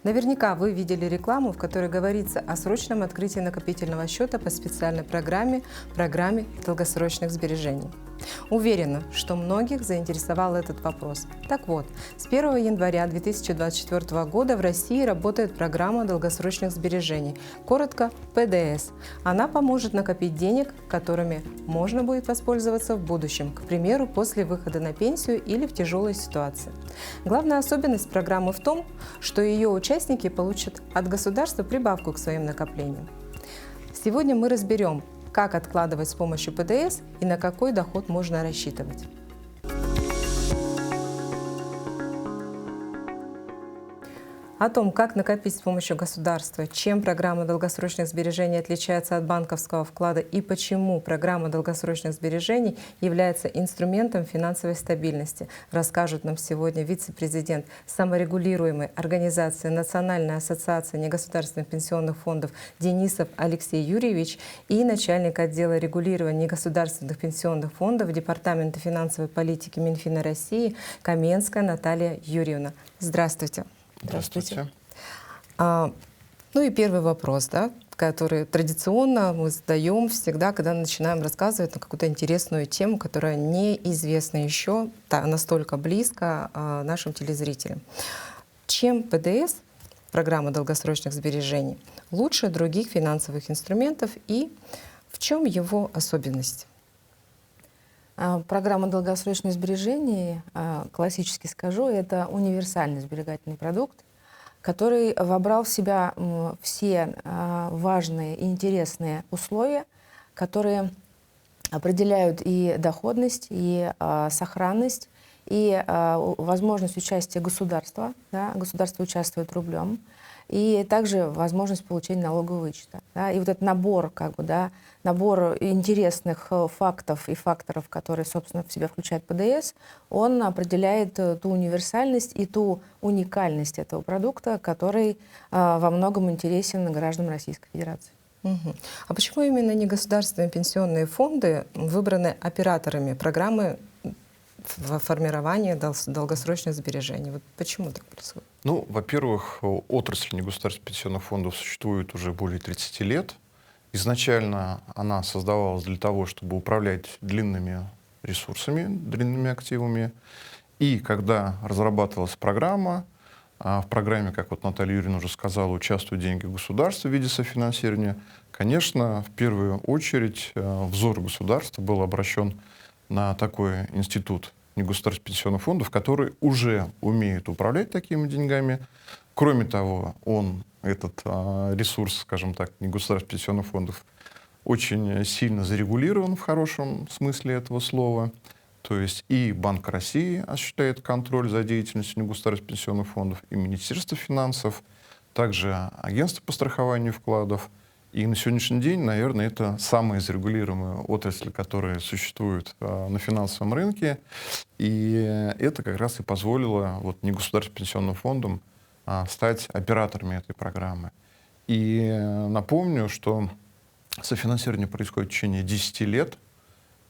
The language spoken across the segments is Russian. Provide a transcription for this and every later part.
Наверняка вы видели рекламу, в которой говорится о срочном открытии накопительного счета по специальной программе долгосрочных сбережений. Уверена, что многих заинтересовал этот вопрос. Так вот, с 1 января 2024 года в России работает программа долгосрочных сбережений, коротко ПДС. Она поможет накопить денег, которыми можно будет воспользоваться в будущем, к примеру, после выхода на пенсию или в тяжелой ситуации. Главная особенность программы в том, что ее участники получат от государства прибавку к своим накоплениям. Сегодня мы разберем, как откладывать с помощью ПДС и на какой доход можно рассчитывать. О том, как накопить с помощью государства, чем программа долгосрочных сбережений отличается от банковского вклада и почему программа долгосрочных сбережений является инструментом финансовой стабильности, расскажут нам сегодня вице-президент саморегулируемой организации Национальная ассоциация негосударственных пенсионных фондов Денисов Алексей Юрьевич и начальник отдела регулирования негосударственных пенсионных фондов Департамента финансовой политики Минфина России Каменская Наталья Юрьевна. Здравствуйте. Здравствуйте. Ну и первый вопрос, да, который традиционно мы задаем всегда, когда начинаем рассказывать на какую-то интересную тему, которая неизвестна еще настолько близко нашим телезрителям. Чем ПДС, программа долгосрочных сбережений, лучше других финансовых инструментов и в чем его особенность? Программа долгосрочных сбережений, классически скажу, это универсальный сберегательный продукт, который вобрал в себя все важные и интересные условия, которые определяют и доходность, и сохранность, и возможность участия государства. Да, государство участвует рублем. И также возможность получения налогового вычета. Да, и вот этот набор, набор интересных фактов и факторов, которые, собственно, в себя включает ПДС, он определяет ту универсальность и ту уникальность этого продукта, который во многом интересен гражданам Российской Федерации. Угу. А почему именно негосударственные пенсионные фонды выбраны операторами программы формирования долгосрочных сбережений? Вот почему так происходит? Ну, во-первых, отрасль негосударственных пенсионных фондов существует уже более 30 лет. Изначально она создавалась для того, чтобы управлять длинными ресурсами, длинными активами. И когда разрабатывалась программа, в программе, как вот Наталья Юрьевна уже сказала, участвуют деньги государства в виде софинансирования, конечно, в первую очередь взор государства был обращен на такой институт негосударственных пенсионных фондов, который уже умеет управлять такими деньгами. Кроме того, этот ресурс, скажем так, негосударственных пенсионных фондов, очень сильно зарегулирован в хорошем смысле этого слова. То есть и Банк России осуществляет контроль за деятельностью негосударственных пенсионных фондов, и Министерство финансов, также Агентство по страхованию вкладов. И на сегодняшний день, наверное, это самая зарегулируемая отрасль, которая существует на финансовом рынке. И это как раз и позволило негосударственным пенсионным фондам стать операторами этой программы. И напомню, что софинансирование происходит в течение 10 лет.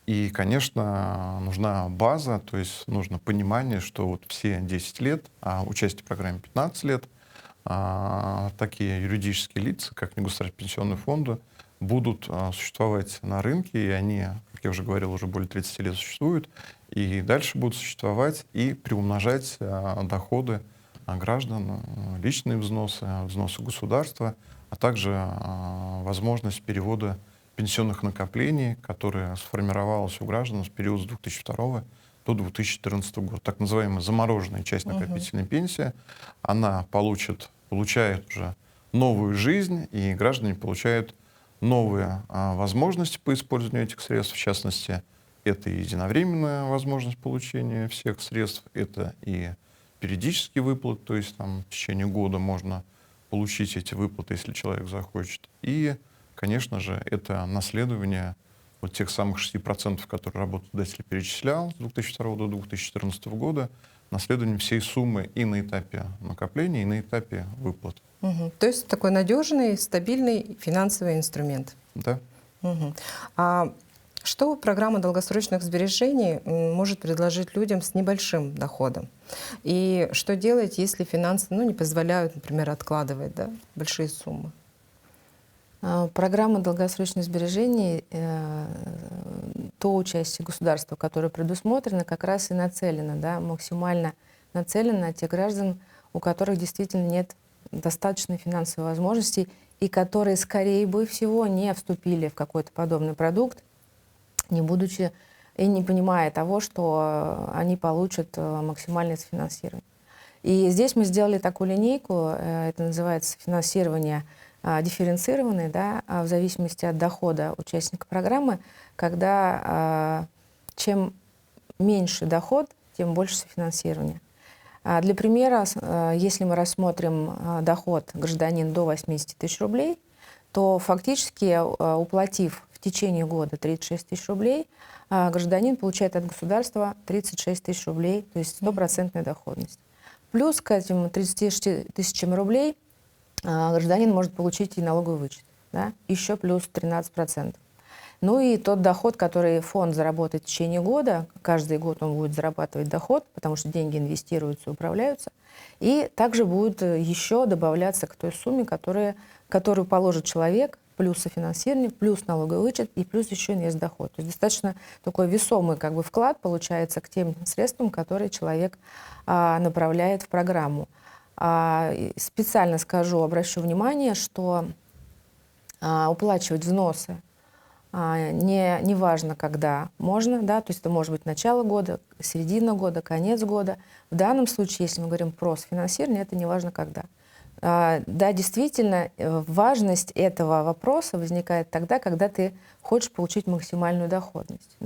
И, конечно, нужна база, то есть нужно понимание, что все 10 лет, а участие в программе 15 лет, такие юридические лица, как негосударственные пенсионные фонды, будут существовать на рынке, и они, как я уже говорил, уже более 30 лет существуют, и дальше будут существовать и приумножать доходы граждан, личные взносы, взносы государства, а также возможность перевода пенсионных накоплений, которая сформировалась у граждан с периода с 2002 до 2014 года. Так называемая замороженная часть накопительной пенсии, она получает уже новую жизнь, и граждане получают новые возможности по использованию этих средств. В частности, это и единовременная возможность получения всех средств, это и периодические выплаты, то есть в течение года можно получить эти выплаты, если человек захочет. И, конечно же, это наследование тех самых 6%, которые работодатель перечислял с 2002 до 2014 года, наследование всей суммы и на этапе накопления, и на этапе выплат. Угу. То есть такой надежный, стабильный финансовый инструмент. Да. Угу. А Что программа долгосрочных сбережений может предложить людям с небольшим доходом? И что делать, если финансы не позволяют, например, откладывать большие суммы? Программа долгосрочных сбережений, то участие государства, которое предусмотрено, как раз и нацелено, максимально нацелено на тех граждан, у которых действительно нет достаточной финансовой возможности и которые, скорее всего, не вступили в какой-то подобный продукт, не будучи и не понимая того, что они получат максимальное финансирование. И здесь мы сделали такую линейку, это называется финансирование дифференцированное, в зависимости от дохода участника программы, когда чем меньше доход, тем больше софинансирование. Для примера, если мы рассмотрим доход гражданина до 80 тысяч рублей, то фактически, уплатив в течение года 36 тысяч рублей, гражданин получает от государства 36 тысяч рублей, то есть 100% доходность. Плюс к этим 36 тысячам рублей гражданин может получить и налоговый вычет, еще плюс 13%. Ну и тот доход, который фонд заработает в течение года, каждый год он будет зарабатывать доход, потому что деньги инвестируются, управляются, и также будет еще добавляться к той сумме, которую положит человек, плюс софинансирование, плюс налоговый вычет и плюс еще инвестдоход. То есть достаточно такой весомый вклад получается к тем средствам, которые человек направляет в программу. Специально скажу, обращу внимание, что уплачивать взносы не важно, когда можно, то есть это может быть начало года, середина года, конец года. В данном случае, если мы говорим про софинансирование, это не важно когда. Да, действительно, важность этого вопроса возникает тогда, когда ты хочешь получить максимальную доходность.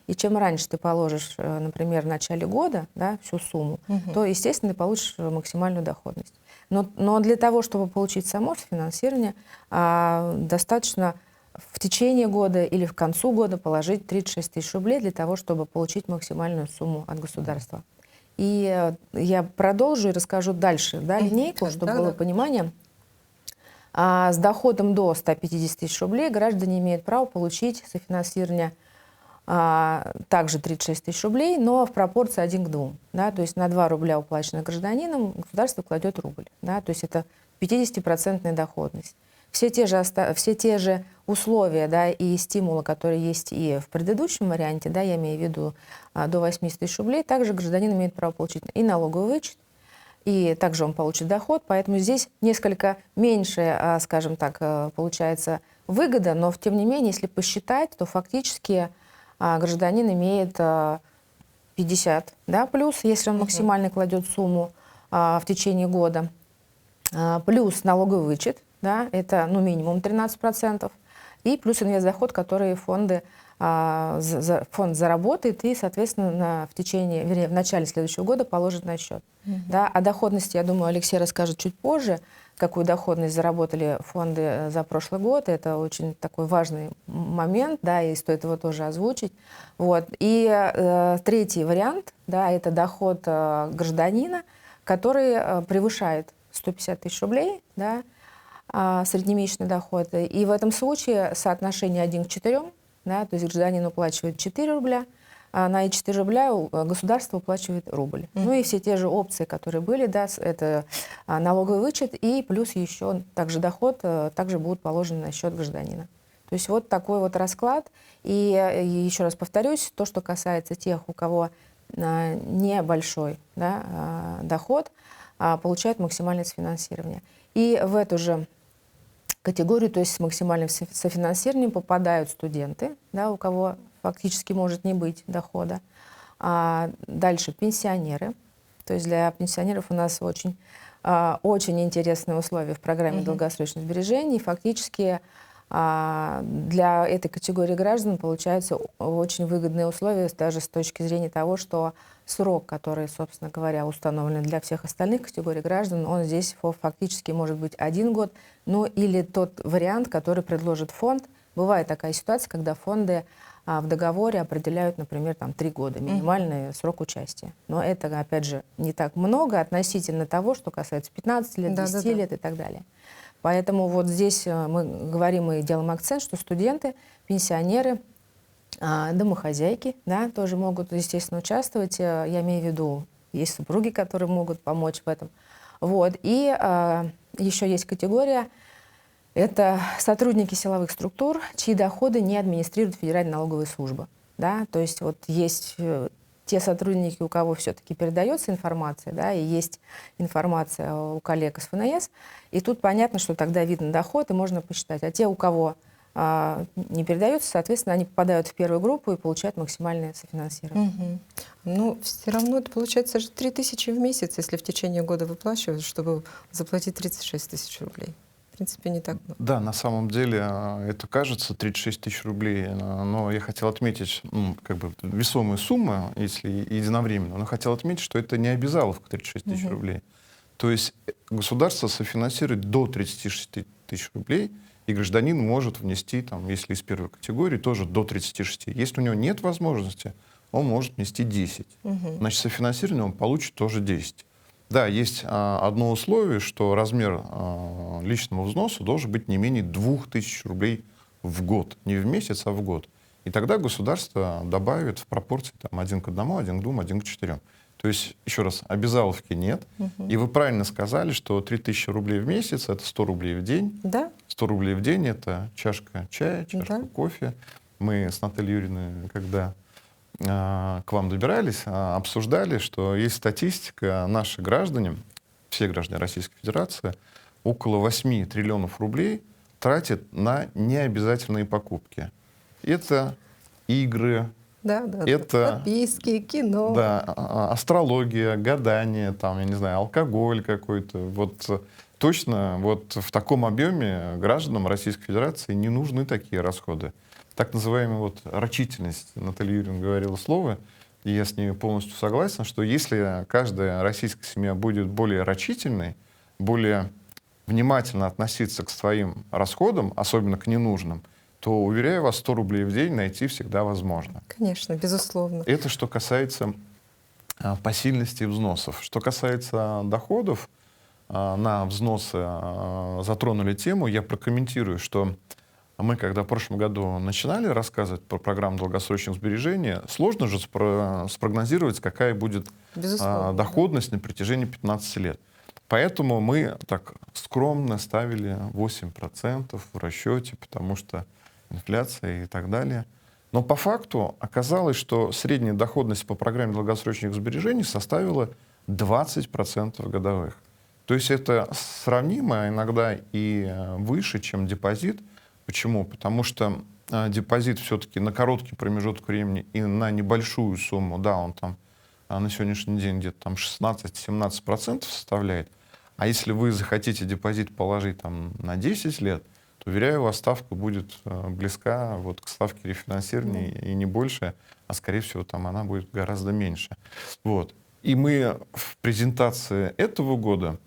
И чем раньше ты положишь, например, в начале года всю сумму, то, естественно, ты получишь максимальную доходность. Но для того, чтобы получить само софинансирование, достаточно в течение года или в концу года положить 36 тысяч рублей для того, чтобы получить максимальную сумму от государства. И я продолжу и расскажу дальше линейку, чтобы было понимание. С доходом до 150 тысяч рублей граждане имеют право получить софинансирование также 36 тысяч рублей, но в пропорции 1 к 2. То есть на 2 рубля, уплаченных гражданином, государство кладет рубль. То есть это 50% доходность. Все те же условия и стимулы, которые есть и в предыдущем варианте, я имею в виду до 80 тысяч рублей, также гражданин имеет право получить и налоговый вычет, и также он получит доход, поэтому здесь несколько меньше, скажем так, получается выгода, но тем не менее, если посчитать, то фактически гражданин имеет 50, плюс, если он максимально кладет сумму в течение года, плюс налоговый вычет, это минимум 13%, и плюс инвестдоход, который фонд заработает и, соответственно, в начале следующего года положит на счет. О доходности, я думаю, Алексей расскажет чуть позже, какую доходность заработали фонды за прошлый год. Это очень такой важный момент, и стоит его тоже озвучить. И третий вариант, это доход гражданина, который превышает 150 тысяч рублей, среднемесячный доход. И в этом случае соотношение 1 к 4, то есть гражданин уплачивает 4 рубля, а на эти 4 рубля государство уплачивает рубль. Ну и все те же опции, которые были, это налоговый вычет и плюс еще также доход также будут положены на счет гражданина. То есть вот такой вот расклад. И еще раз повторюсь, то, что касается тех, у кого небольшой доход, получают максимальное софинансирование. И в эту же категорию, то есть с максимальным софинансированием, попадают студенты, у кого фактически может не быть дохода. Дальше пенсионеры. То есть для пенсионеров у нас очень интересные условия в программе долгосрочных сбережений. Фактически для этой категории граждан получаются очень выгодные условия даже с точки зрения того, что срок, который, собственно говоря, установлен для всех остальных категорий граждан, он здесь фактически может быть 1 год, или тот вариант, который предложит фонд. Бывает такая ситуация, когда фонды в договоре определяют, например, 3 года, минимальный срок участия. Но это, опять же, не так много относительно того, что касается 15 лет, 10 лет и так далее. Поэтому вот здесь мы говорим и делаем акцент, что студенты, пенсионеры Домохозяйки, да, тоже могут, естественно, участвовать. Я имею в виду, есть супруги, которые могут помочь в этом. Вот. И еще есть категория, это сотрудники силовых структур, чьи доходы не администрирует Федеральная налоговая служба. Да? То есть вот есть те сотрудники, у кого все-таки передается информация, да, и есть информация у коллег из ФНС, и тут понятно, что тогда видно доход, и можно посчитать. А те, у кого не передается, соответственно, они попадают в первую группу и получают максимальное софинансирование. Мгм. Ну, все равно это получается же 3000 в месяц, если в течение года выплачивают, чтобы заплатить 36 тысяч рублей. В принципе, не так много. Да, на самом деле это кажется 36 тысяч рублей, но я хотел отметить, как бы весомая сумма, если единовременно, но хотел отметить, что это не обязаловка 36 тысяч рублей. То есть государство софинансирует до 36 тысяч рублей, и гражданин может внести, там, если из первой категории, тоже до 36. Если у него нет возможности, он может внести 10. Значит, софинансирование он получит тоже 10. Да, есть одно условие, что размер личного взноса должен быть не менее 2000 рублей в год. Не в месяц, а в год. И тогда государство добавит в пропорции там, 1 к 1, 1 к 2, 1 к 4. То есть, еще раз, обязаловки нет. И вы правильно сказали, что 3000 рублей в месяц — это 100 рублей в день. Да? 100 рублей в день — это чашка чая, чашка кофе. Мы с Натальей Юрьевной, когда к вам добирались, обсуждали, что есть статистика, наши граждане, все граждане Российской Федерации, около 8 триллионов рублей тратят на необязательные покупки. Это игры, Да, да. это подписки, кино. да, астрология, гадание, там, я не знаю, алкоголь какой-то. Вот точно вот в таком объеме гражданам Российской Федерации не нужны такие расходы. Так называемая вот рачительность, Наталья Юрьевна говорила слово, и я с ней полностью согласен, что если каждая российская семья будет более рачительной, более внимательно относиться к своим расходам, особенно к ненужным, то, уверяю вас, 100 рублей в день найти всегда возможно. Конечно, безусловно. Это что касается посильности взносов. Что касается доходов, на взносы затронули тему, я прокомментирую, что мы, когда в прошлом году начинали рассказывать про программу долгосрочных сбережений, сложно же спрогнозировать, какая будет доходность на протяжении 15 лет. Поэтому мы так скромно ставили 8% в расчете, потому что инфляция и так далее. Но по факту оказалось, что средняя доходность по программе долгосрочных сбережений составила 20% годовых. То есть это сравнимо, а иногда и выше, чем депозит. Почему? Потому что депозит все-таки на короткий промежуток времени и на небольшую сумму, да, он там на сегодняшний день где-то там 16-17% составляет. А если вы захотите депозит положить там на 10 лет, то, уверяю вас, ставка будет близка вот к ставке рефинансирования и не больше, а, скорее всего, там она будет гораздо меньше. Вот. И мы в презентации этого года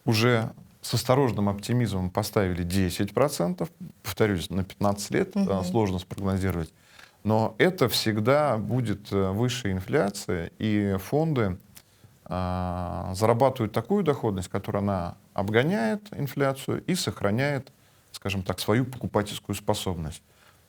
уже с осторожным оптимизмом поставили 10%, повторюсь, на 15 лет, сложно спрогнозировать, но это всегда будет выше инфляции, и фонды зарабатывают такую доходность, которая она обгоняет инфляцию и сохраняет, скажем так, свою покупательскую способность.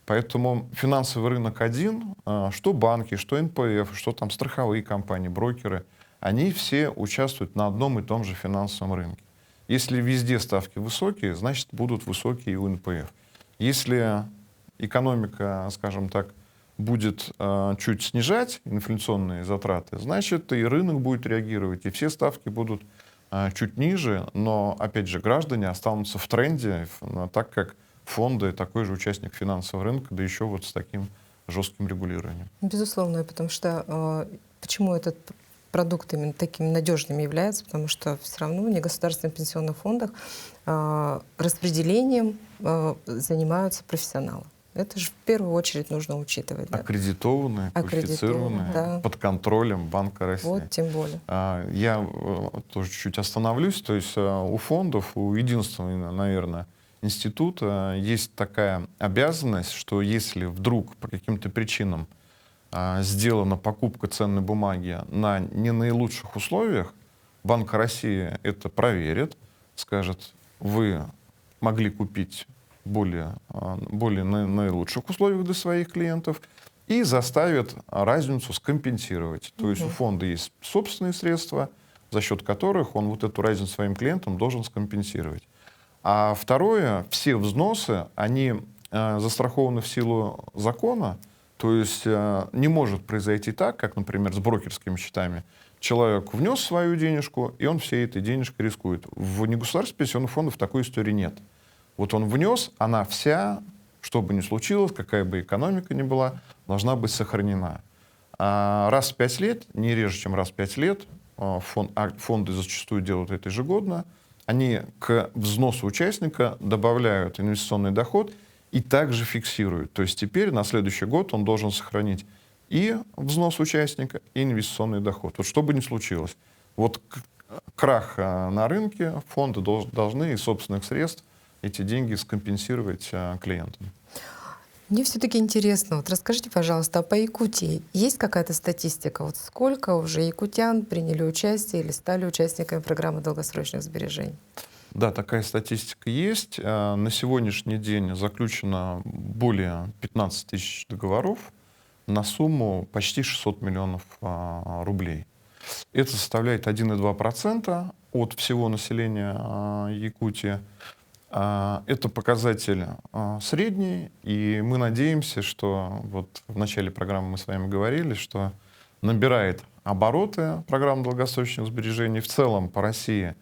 Поэтому финансовый рынок один, что банки, что НПФ, что там страховые компании, брокеры, они все участвуют на одном и том же финансовом рынке. Если везде ставки высокие, значит, будут высокие и у НПФ. Если экономика, скажем так, будет чуть снижать инфляционные затраты, значит, и рынок будет реагировать, и все ставки будут чуть ниже, но, опять же, граждане останутся в тренде, так как фонды такой же участник финансового рынка, да еще вот с таким жестким регулированием. Безусловно, потому что почему этот продукт именно таким надежным является, потому что все равно в негосударственных пенсионных фондах распределением занимаются профессионалы. Это же в первую очередь нужно учитывать. Да? Аккредитованные, квалифицированные, да. под контролем Банка России. Вот, тем более. Я тоже чуть остановлюсь. То есть у фондов, у единственного, наверное, института есть такая обязанность, что если вдруг по каким-то причинам сделана покупка ценной бумаги на не наилучших условиях, Банк России это проверит, скажет, вы могли купить более наилучших условиях для своих клиентов, и заставит разницу скомпенсировать. То есть у фонда есть собственные средства, за счет которых он вот эту разницу своим клиентам должен скомпенсировать. А второе, все взносы, они застрахованы в силу закона, то есть не может произойти так, как, например, с брокерскими счетами. Человек внес свою денежку, и он всей этой денежкой рискует. В негосударственных пенсионных фондах такой истории нет. Вот он внес, она вся, что бы ни случилось, какая бы экономика ни была, должна быть сохранена. А раз в 5 лет, не реже, чем раз в 5 лет, фонды зачастую делают это ежегодно, они к взносу участника добавляют инвестиционный доход и также фиксируют. То есть теперь на следующий год он должен сохранить и взнос участника, и инвестиционный доход. Вот что бы ни случилось. Вот крах на рынке, фонды должны из собственных средств эти деньги скомпенсировать клиентам. Мне все-таки интересно, вот расскажите, пожалуйста, а по Якутии есть какая-то статистика? Вот сколько уже якутян приняли участие или стали участниками программы долгосрочных сбережений? Да, такая статистика есть. На сегодняшний день заключено более 15 тысяч договоров на сумму почти 600 миллионов рублей. Это составляет 1,2% от всего населения Якутии. Это показатель средний, и мы надеемся, что вот в начале программы мы с вами говорили, что набирает обороты программа долгосрочных сбережений. В целом по России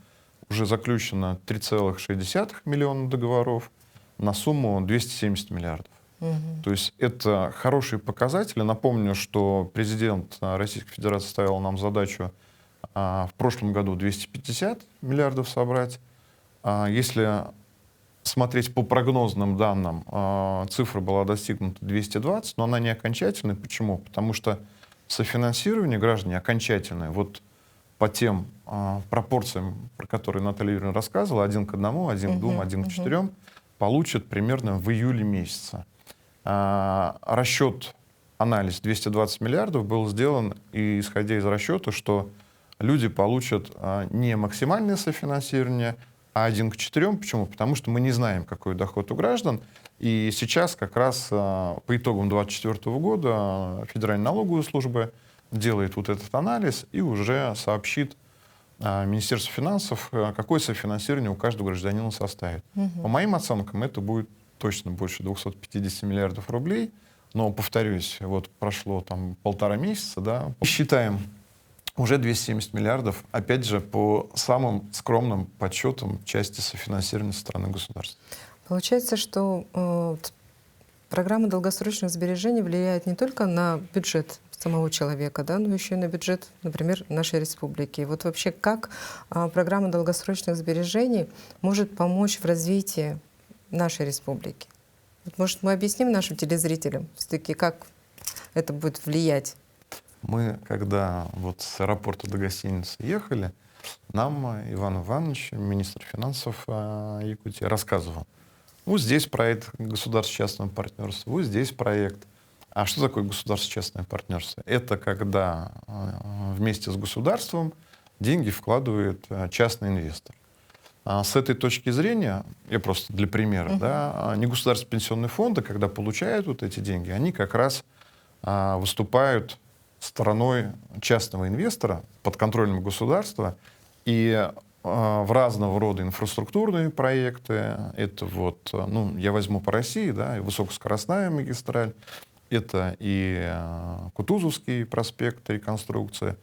уже заключено 3,6 миллиона договоров на сумму 270 миллиардов. То есть это хорошие показатели. Напомню, что президент Российской Федерации ставил нам задачу в прошлом году 250 миллиардов собрать. Если смотреть по прогнозным данным, цифра была достигнута 220, но она не окончательная. Почему? Потому что софинансирование граждане окончательное, вот по тем пропорциям, про которые Наталья Юрьевна рассказывала, 1 к 1, 1 к 2, 1 к 4, получат примерно в июле месяце. Расчет, анализ 220 миллиардов был сделан, и исходя из расчета, что люди получат не максимальное софинансирование, а 1 к 4. Почему? Потому что мы не знаем, какой доход у граждан. И сейчас как раз по итогам 2024 года Федеральная налоговая служба делает вот этот анализ и уже сообщит Министерству финансов, какое софинансирование у каждого гражданина составит. По моим оценкам, это будет точно больше 250 миллиардов рублей. Но, повторюсь, вот прошло там 1,5 месяца, да, считаем, уже 270 миллиардов, опять же, по самым скромным подсчетам части софинансирования со стороны государства. Получается, что программа долгосрочных сбережений влияет не только на бюджет самого человека, да, но еще и на бюджет, например, нашей республики. Вот вообще как программа долгосрочных сбережений может помочь в развитии нашей республики? Вот, может, мы объясним нашим телезрителям все-таки, как это будет влиять? Мы, когда вот с аэропорта до гостиницы ехали, нам Иван Иванович, министр финансов Якутии, рассказывал. Вот здесь проект государственно-частного партнерства, вот здесь проект. А что такое государственно-частное партнерство? Это когда вместе с государством деньги вкладывает частный инвестор. С этой точки зрения, я просто для примера, да, негосударственные пенсионные фонды, когда получают вот эти деньги, они как раз выступают стороной частного инвестора под контролем государства, и в разного рода инфраструктурные проекты, это вот, ну, я возьму по России, да, и высокоскоростная магистраль, это и Кутузовский проспект, реконструкция,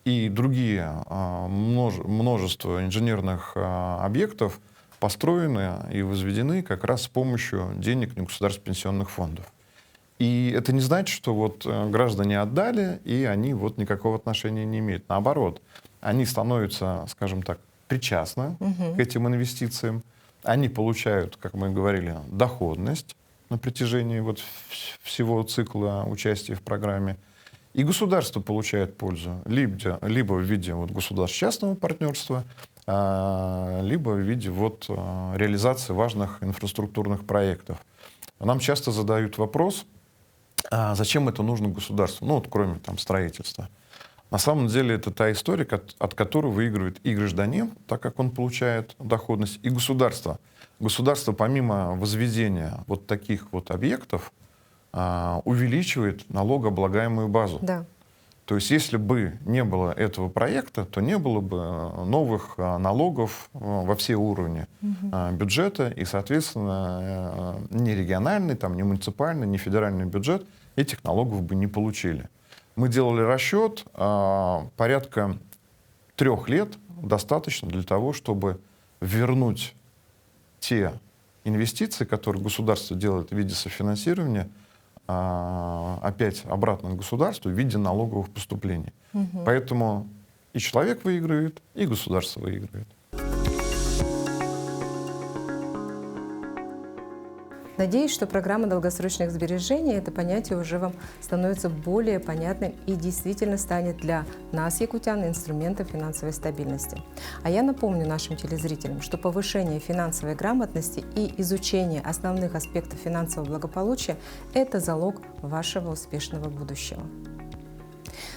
и другие множество инженерных объектов построены и возведены как раз с помощью денег негосударственных пенсионных фондов. И это не значит, что вот граждане отдали, и они вот никакого отношения не имеют. Наоборот, они становятся, скажем так, причастны к этим инвестициям. Они получают, как мы говорили, доходность на протяжении вот всего цикла участия в программе. И государство получает пользу либо в виде вот государственно-частного партнерства, либо в виде вот реализации важных инфраструктурных проектов. Нам часто задают вопрос, зачем это нужно государству, ну вот кроме там строительства. На самом деле это та история, от которой выигрывает и гражданин, так как он получает доходность, и государство. Государство помимо возведения вот таких вот объектов увеличивает налогооблагаемую базу. Да. То есть если бы не было этого проекта, то не было бы новых налогов во все уровни бюджета, и, соответственно, ни региональный, там, ни муниципальный, ни федеральный бюджет этих налогов бы не получили. Мы делали расчет, порядка 3 лет достаточно для того, чтобы вернуть те инвестиции, которые государство делает в виде софинансирования, опять обратно к государству в виде налоговых поступлений. Поэтому и человек выигрывает, и государство выигрывает. Надеюсь, что программа долгосрочных сбережений, это понятие уже вам становится более понятным и действительно станет для нас, якутян, инструментом финансовой стабильности. А я напомню нашим телезрителям, что повышение финансовой грамотности и изучение основных аспектов финансового благополучия – это залог вашего успешного будущего.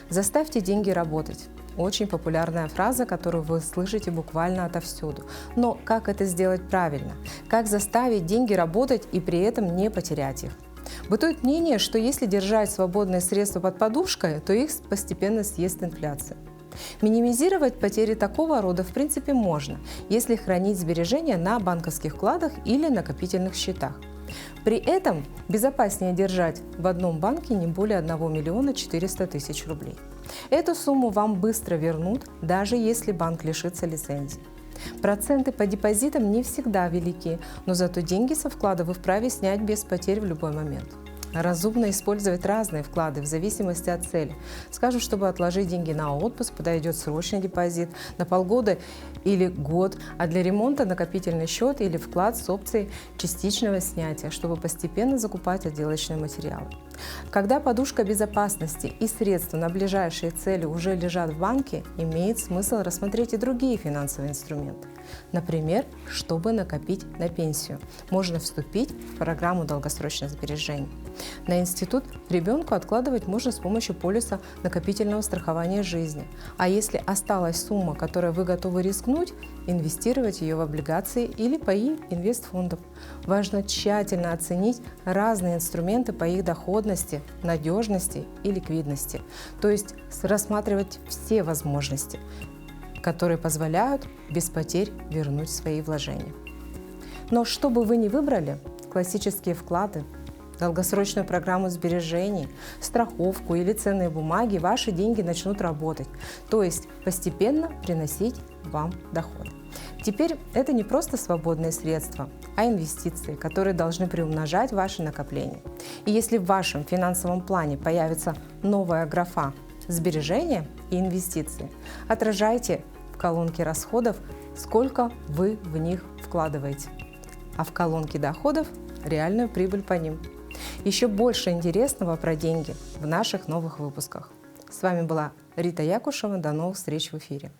Заставьте деньги работать. Очень популярная фраза, которую вы слышите буквально отовсюду. Но как это сделать правильно? Как заставить деньги работать и при этом не потерять их? Бытует мнение, что если держать свободные средства под подушкой, то их постепенно съест инфляция. Минимизировать потери такого рода в принципе можно, если хранить сбережения на банковских вкладах или накопительных счетах. При этом безопаснее держать в одном банке не более 1 миллиона 400 тысяч рублей. Эту сумму вам быстро вернут, даже если банк лишится лицензии. Проценты по депозитам не всегда велики, но зато деньги со вклада вы вправе снять без потерь в любой момент. Разумно использовать разные вклады в зависимости от цели. Скажу, чтобы отложить деньги на отпуск, подойдет срочный депозит на полгода или год, а для ремонта накопительный счет или вклад с опцией частичного снятия, чтобы постепенно закупать отделочные материалы. Когда подушка безопасности и средства на ближайшие цели уже лежат в банке, имеет смысл рассмотреть и другие финансовые инструменты. Например, чтобы накопить на пенсию, можно вступить в программу долгосрочных сбережений. На институт ребенку откладывать можно с помощью полиса накопительного страхования жизни. А если осталась сумма, которой вы готовы рискнуть, инвестировать ее в облигации или паи инвестфондов. Важно тщательно оценить разные инструменты по их доходности, надежности и ликвидности. То есть рассматривать все возможности, которые позволяют без потерь вернуть свои вложения. Но что бы вы ни выбрали, классические вклады, долгосрочную программу сбережений, страховку или ценные бумаги, ваши деньги начнут работать, то есть постепенно приносить вам доход. Теперь это не просто свободные средства, а инвестиции, которые должны приумножать ваши накопления. И если в вашем финансовом плане появится новая графа «Сбережения» и «Инвестиции», отражайте в колонке расходов, сколько вы в них вкладываете, а в колонке доходов – реальную прибыль по ним. Еще больше интересного про деньги в наших новых выпусках. С вами была Рита Якушева. До новых встреч в эфире.